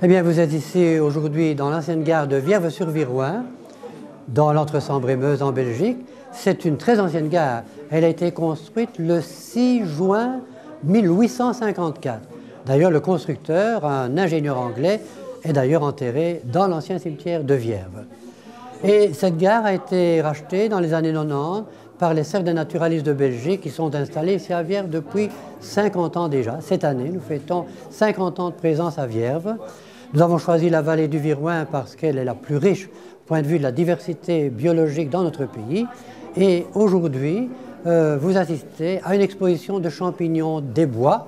Eh bien, vous êtes ici aujourd'hui dans l'ancienne gare de Vierve-sur-Viroin, dans l'Entre-Sambre-et-Meuse en Belgique. C'est une très ancienne gare. Elle a été construite le 6 juin 1854. D'ailleurs, le constructeur, un ingénieur anglais, est d'ailleurs enterré dans l'ancien cimetière de Vierve. Et cette gare a été rachetée dans les années 90 par les cercles des naturalistes de Belgique qui sont installés ici à Vierve depuis 50 ans déjà. Cette année, nous fêtons 50 ans de présence à Vierve. Nous avons choisi la vallée du Viroin parce qu'elle est la plus riche au point de vue de la diversité biologique dans notre pays. Et aujourd'hui, vous assistez à une exposition de champignons des bois.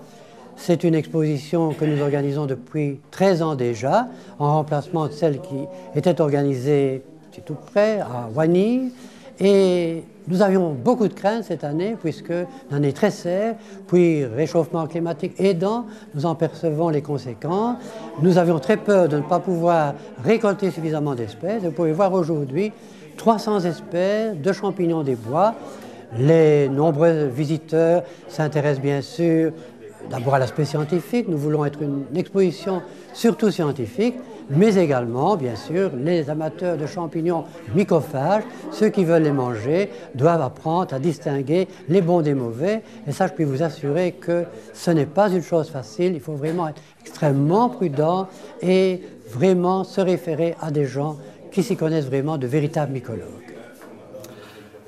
C'est une exposition que nous organisons depuis 13 ans déjà, en remplacement de celle qui était organisée tout près, à Wagny. Et nous avions beaucoup de craintes cette année, puisque l'année très serre, puis réchauffement climatique aidant, nous en percevons les conséquences. Nous avions très peur de ne pas pouvoir récolter suffisamment d'espèces. Vous pouvez voir aujourd'hui 300 espèces de champignons des bois. Les nombreux visiteurs s'intéressent bien sûr d'abord à l'aspect scientifique. Nous voulons être une exposition surtout scientifique, mais également, bien sûr, les amateurs de champignons mycophages, ceux qui veulent les manger, doivent apprendre à distinguer les bons des mauvais. Et ça, je peux vous assurer que ce n'est pas une chose facile. Il faut vraiment être extrêmement prudent et vraiment se référer à des gens qui s'y connaissent vraiment, de véritables mycologues.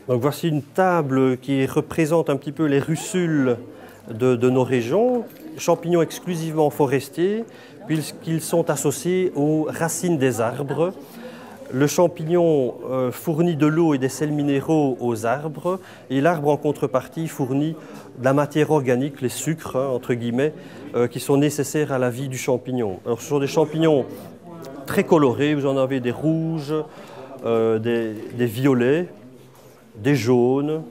Donc voici une table qui représente un petit peu les russules de nos régions, champignons exclusivement forestiers, puisqu'ils sont associés aux racines des arbres. Le champignon fournit de l'eau et des sels minéraux aux arbres, et l'arbre en contrepartie fournit de la matière organique, les sucres, entre guillemets, qui sont nécessaires à la vie du champignon. Alors, ce sont des champignons très colorés, vous en avez des rouges, des violets, des jaunes,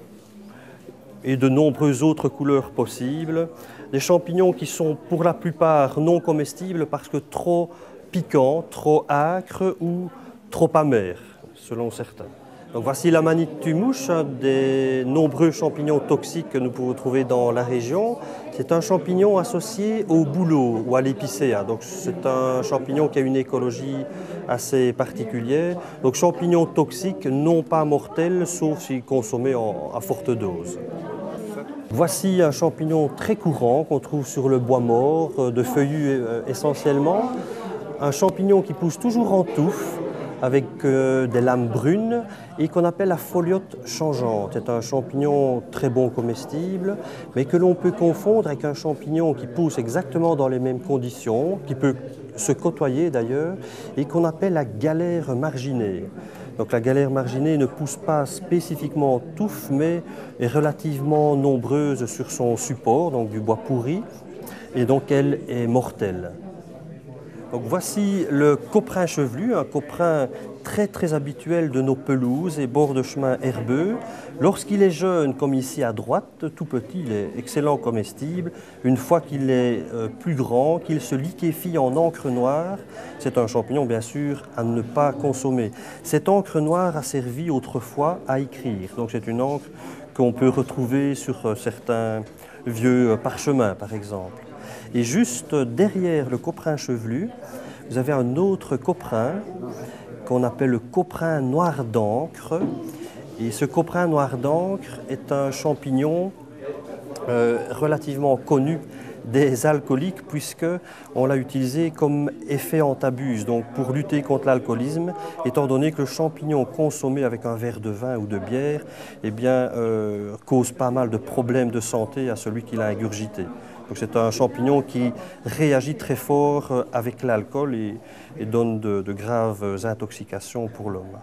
et de nombreuses autres couleurs possibles. Des champignons qui sont pour la plupart non comestibles parce que trop piquants, trop âcres ou trop amers, selon certains. Donc voici la manitue-mouche, un des nombreux champignons toxiques que nous pouvons trouver dans la région. C'est un champignon associé au bouleau ou à l'épicéa. Donc c'est un champignon qui a une écologie assez particulière. Donc champignon toxique, non pas mortel, sauf si consommé à forte dose. Voici un champignon très courant qu'on trouve sur le bois mort, de feuillus essentiellement. Un champignon qui pousse toujours en touffe, avec des lames brunes et qu'on appelle la foliote changeante. C'est un champignon très bon comestible, mais que l'on peut confondre avec un champignon qui pousse exactement dans les mêmes conditions, qui peut se côtoyer d'ailleurs, et qu'on appelle la galère marginée. Donc la galère marginée ne pousse pas spécifiquement en touffe, mais est relativement nombreuse sur son support, donc du bois pourri, et donc elle est mortelle. Donc voici le coprin chevelu, un coprin très habituel de nos pelouses et bords de chemin herbeux. Lorsqu'il est jeune, comme ici à droite, tout petit, il est excellent comestible. Une fois qu'il est plus grand, qu'il se liquéfie en encre noire, c'est un champignon bien sûr à ne pas consommer. Cette encre noire a servi autrefois à écrire. Donc c'est une encre qu'on peut retrouver sur certains vieux parchemins par exemple. Et juste derrière le coprin chevelu, vous avez un autre coprin qu'on appelle le coprin noir d'encre. Et ce coprin noir d'encre est un champignon relativement connu des alcooliques puisqu'on l'a utilisé comme effet antabuse, donc pour lutter contre l'alcoolisme, étant donné que le champignon consommé avec un verre de vin ou de bière eh bien, cause pas mal de problèmes de santé à celui qui l'a ingurgité. Donc c'est un champignon qui réagit très fort avec l'alcool et donne de graves intoxications pour l'homme.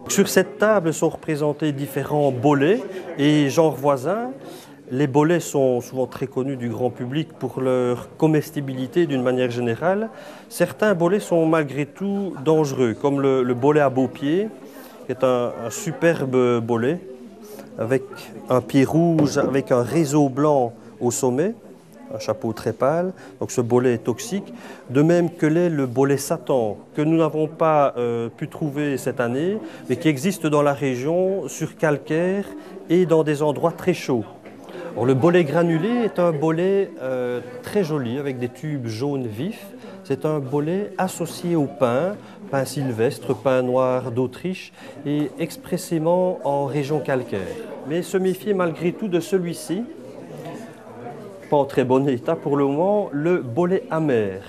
Sur cette table sont représentés différents bolets et genres voisins. Les bolets sont souvent très connus du grand public pour leur comestibilité d'une manière générale. Certains bolets sont malgré tout dangereux, comme le bolet à beau pied, qui est un superbe bolet, avec un pied rouge, avec un réseau blanc au sommet, un chapeau très pâle, donc ce bolet est toxique, de même que l'est le bolet Satan, que nous n'avons pas pu trouver cette année, mais qui existe dans la région sur calcaire et dans des endroits très chauds. Alors, le bolet granulé est un bolet très joli avec des tubes jaunes vifs. C'est un bolet associé au pain, pain sylvestre, pain noir d'Autriche et expressément en région calcaire. Mais se méfier malgré tout de celui-ci, pas en très bon état pour le moment, le bolet amer,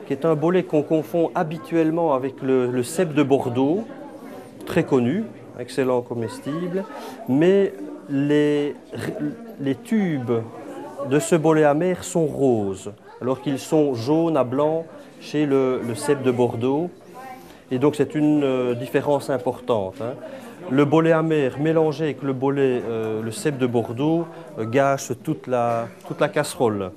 qui est un bolet qu'on confond habituellement avec le cèpe de Bordeaux, très connu, excellent comestible, mais les tubes de ce bolet amer sont roses, alors qu'ils sont jaunes à blanc chez le cèpe de Bordeaux. Et donc c'est une différence importante. Le bolet amer mélangé avec le cèpe de Bordeaux gâche toute la casserole.